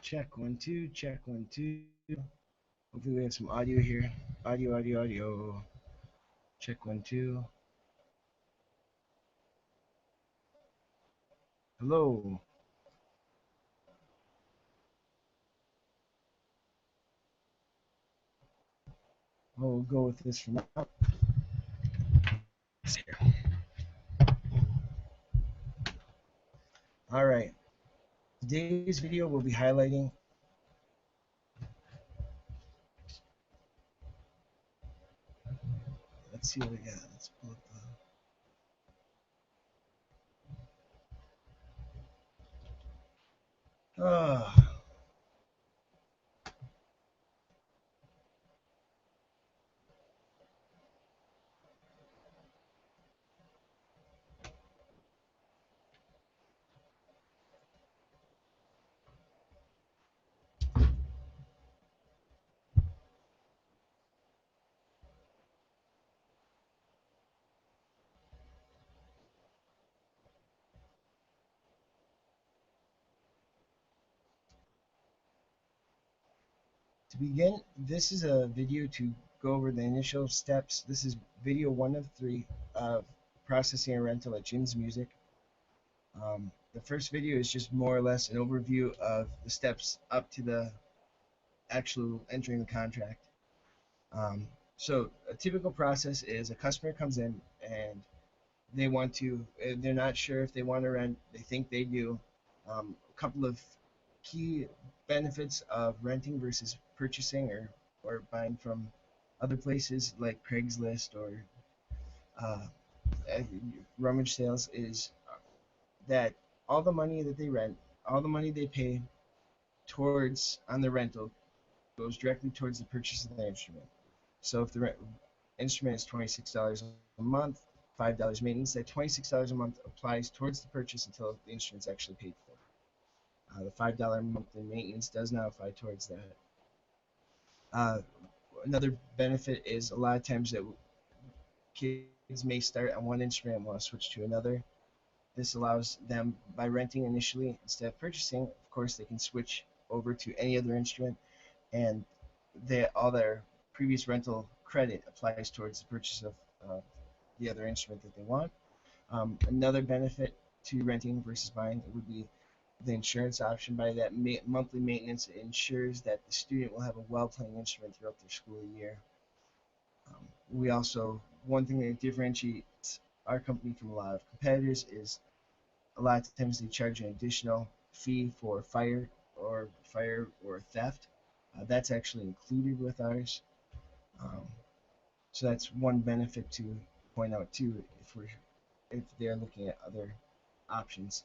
Check one, two, check one, two. Hopefully we have some audio here. Audio, audio, audio. Check one, two. Hello. We'll go with this for now. All right. Today's video will be highlighting. Let's see what we got. Let's pull up the. To begin, this is a video to go over the initial steps. This is video 1 of 3 of processing a rental at Jim's Music. The first video is just more or less an overview of the steps up to the actual entering the contract. So a typical process is a customer comes in and they want to, they're not sure if they want to rent, they think they do. A couple of key benefits of renting versus purchasing or buying from other places like Craigslist or uh, rummage sales is that all the money that they rent, all the money they pay towards on the rental goes directly towards the purchase of the instrument. So if the instrument is $26 a month, $5 maintenance, that $26 a month applies towards the purchase until the instrument's actually paid for. The $5 monthly maintenance does not apply towards that. Uh, Another benefit is a lot of times that kids may start on one instrument and want to switch to another. This allows them, by renting initially instead of purchasing, of course, they can switch over to any other instrument, and all their previous rental credit applies towards the purchase of the other instrument that they want. Another benefit to renting versus buying would be the insurance option. By that, monthly maintenance ensures that the student will have a well-playing instrument throughout their school year. We also, one thing that differentiates our company from a lot of competitors is a lot of times they charge an additional fee for fire or theft. That's actually included with ours. Um, so that's one benefit to point out too if they're looking at other options.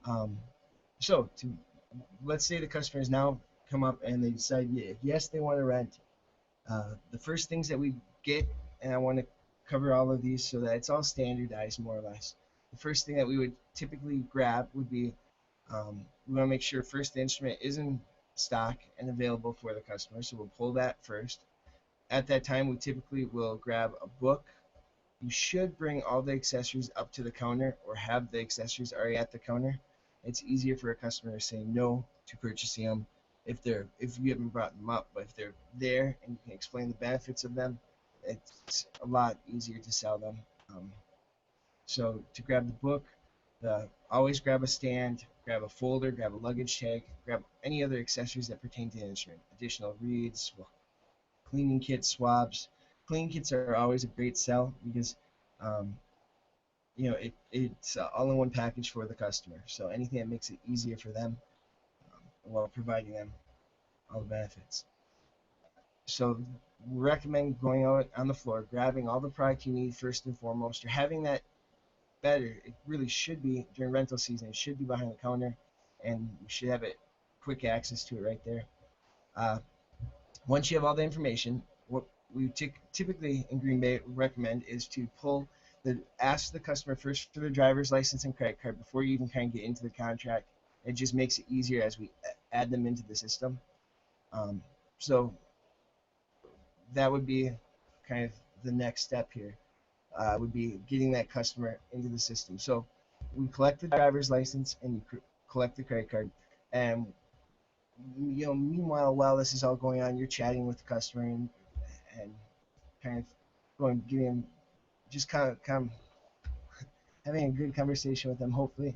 Um, so to let's say the customers now come up and they decide yes they want to rent. The first things that we get, and I want to cover all of these so that it's all standardized more or less. The first thing that we would typically grab would be we want to make sure first the instrument is in stock and available for the customer, so we'll pull that first. At that time, we typically will grab a book. You should bring all the accessories up to the counter or have the accessories already at the counter. It's easier for a customer to say no to purchasing them if you haven't brought them up, but if they're there and you can explain the benefits of them, it's a lot easier to sell them. So to grab the book, always grab a stand, grab a folder, grab a luggage tag, grab any other accessories that pertain to the instrument. Additional reeds, cleaning kits, swabs. Cleaning kits are always a great sell because um, it's an all-in-one package for the customer. So anything that makes it easier for them while providing them all the benefits. So we recommend going out on the floor, grabbing all the product you need first and foremost. You're having that better. It really should be during rental season. It should be behind the counter, and you should have it quick access to it right there. Uh, Once you have all the information, what we typically in Green Bay recommend is to ask the customer first for their driver's license and credit card before you even kind of get into the contract. It just makes it easier as we add them into the system. So that would be kind of the next step here. Would be getting that customer into the system. So we collect the driver's license and you collect the credit card, and Meanwhile, while this is all going on, you're chatting with the customer and kind of going, giving, just kind of having a good conversation with them, hopefully,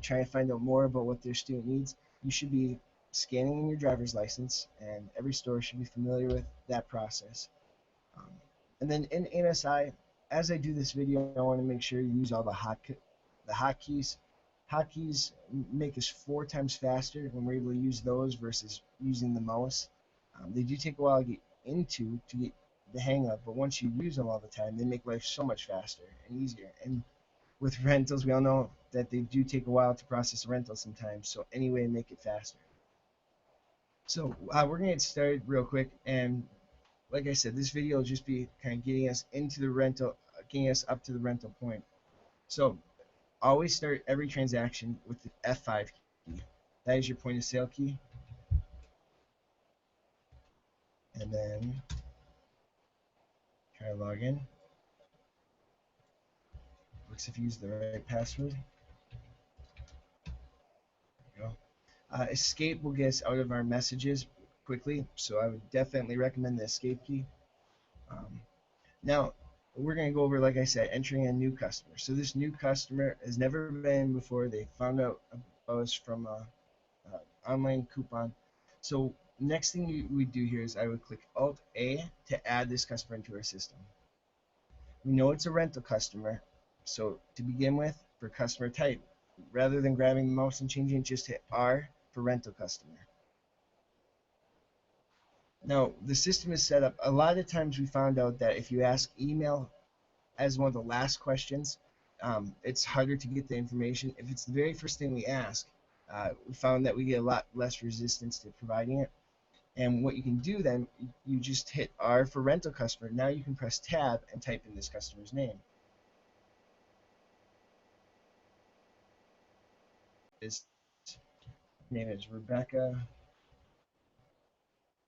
trying to find out more about what their student needs. You should be scanning in your driver's license, and every store should be familiar with that process. Um, and then in MSI, as I do this video, I want to make sure you use all the hotkeys. Hotkeys make us 4 times faster when we're able to use those versus using the mouse. They do take a while to get the hang of, but once you use them all the time, they make life so much faster and easier. And with rentals, we all know that they do take a while to process a rental sometimes. So anyway, make it faster. So we're gonna get started real quick, and like I said, this video will just be kind of getting us into the rental, getting us up to the rental point. So always start every transaction with the F5 key. That is your point of sale key. And then try to log in. Works if you use the right password. There you go. Escape will get us out of our messages quickly, so I would definitely recommend the escape key. Um, Now, we're going to go over, like I said, entering a new customer. So this new customer has never been before. They found out about us from a online coupon. So next thing we do here is I would click Alt A to add this customer into our system. We know it's a rental customer. So to begin with, for customer type, rather than grabbing the mouse and changing it, just hit R for rental customer. Now, the system is set up. A lot of times we found out that if you ask email as one of the last questions, it's harder to get the information. If it's the very first thing we ask, we found that we get a lot less resistance to providing it. And what you can do then, you just hit R for rental customer. Now you can press tab and type in this customer's name. His name is Rebecca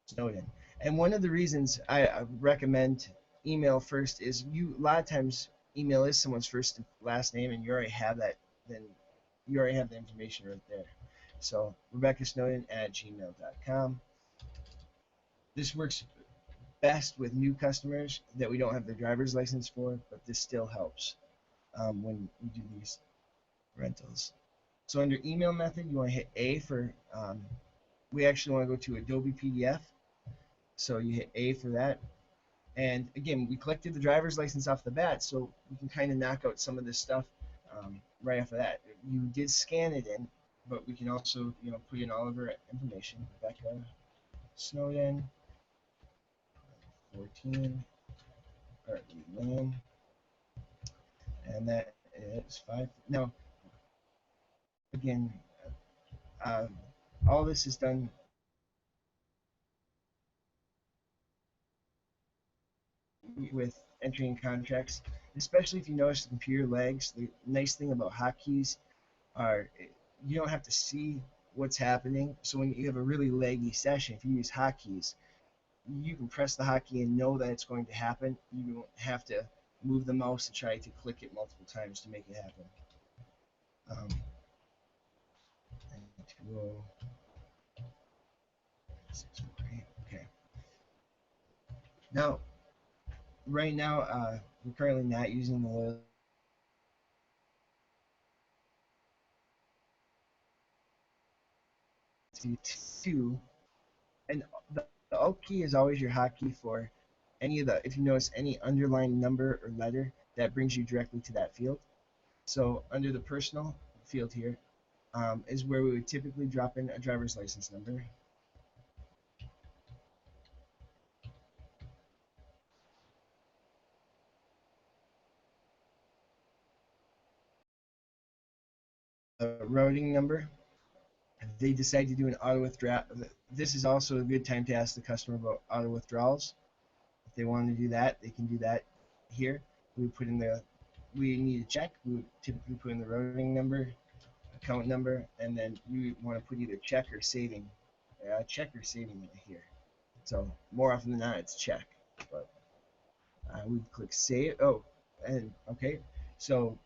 Snowden. And one of the reasons I recommend email first is a lot of times email is someone's first and last name, and you already have that. Then you already have the information right there. So Rebecca Snowden at gmail.com. This works best with new customers that we don't have their driver's license for, but this still helps when we do these rentals. So under email method, you want to hit A for, we actually want to go to Adobe PDF. So you hit A for that. And again, we collected the driver's license off the bat, so we can kind of knock out some of this stuff right off of that. You did scan it in, but we can also, put in all of our information. Rebecca Snowden, 14, or Lane, and that is 5. Now, again, uh, all this is done with entering contracts, especially if you notice the computer lags. The nice thing about hotkeys are you don't have to see what's happening. So when you have a really laggy session, if you use hotkeys, you can press the hotkey and know that it's going to happen. You don't have to move the mouse and try to click it multiple times to make it happen. Um, okay. Now, right now, we're currently not using the loyalty 2, and the alt key is always your hotkey for any of the, if you notice any underlined number or letter, that brings you directly to that field. So under the personal field here is where we would typically drop in a driver's license number. A routing number. If they decide to do an auto withdrawal, this is also a good time to ask the customer about auto withdrawals. If they want to do that, they can do that here. We put in we need a check. We would typically put in the routing number, account number, and then we want to put either check or saving here. So more often than not, it's check. But we click save. Oh, and okay. So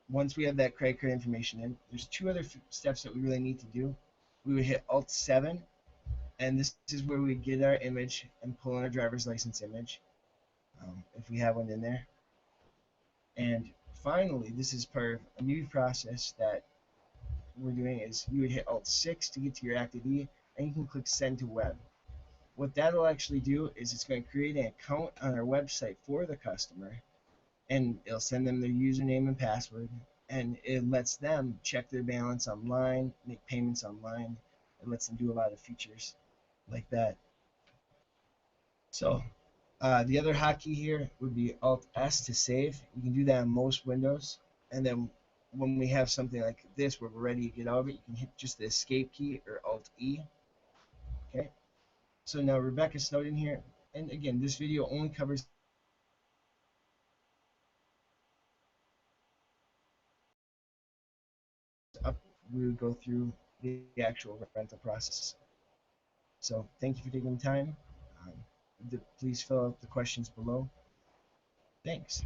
once we have that credit card information in, there's 2 other steps that we really need to do. We would hit Alt 7 And this is where we get our image and pull in our driver's license image, if we have one in there. And finally, this is part of a new process that we're doing is you would hit Alt 6 to get to your Active E, and you can click Send to Web. What that'll actually do is it's going to create an account on our website for the customer, and it'll send them their username and password, and it lets them check their balance online, make payments online. It lets them do a lot of features like that. So the other hotkey here would be Alt S to save. You can do that on most Windows. And then when we have something like this where we're ready to get out of it, you can hit just the Escape key or Alt E. Okay. So now Rebecca Snowden here. And again, this video only covers up. We would go through the actual rental process. So thank you for taking the time. Please fill out the questions below. Thanks.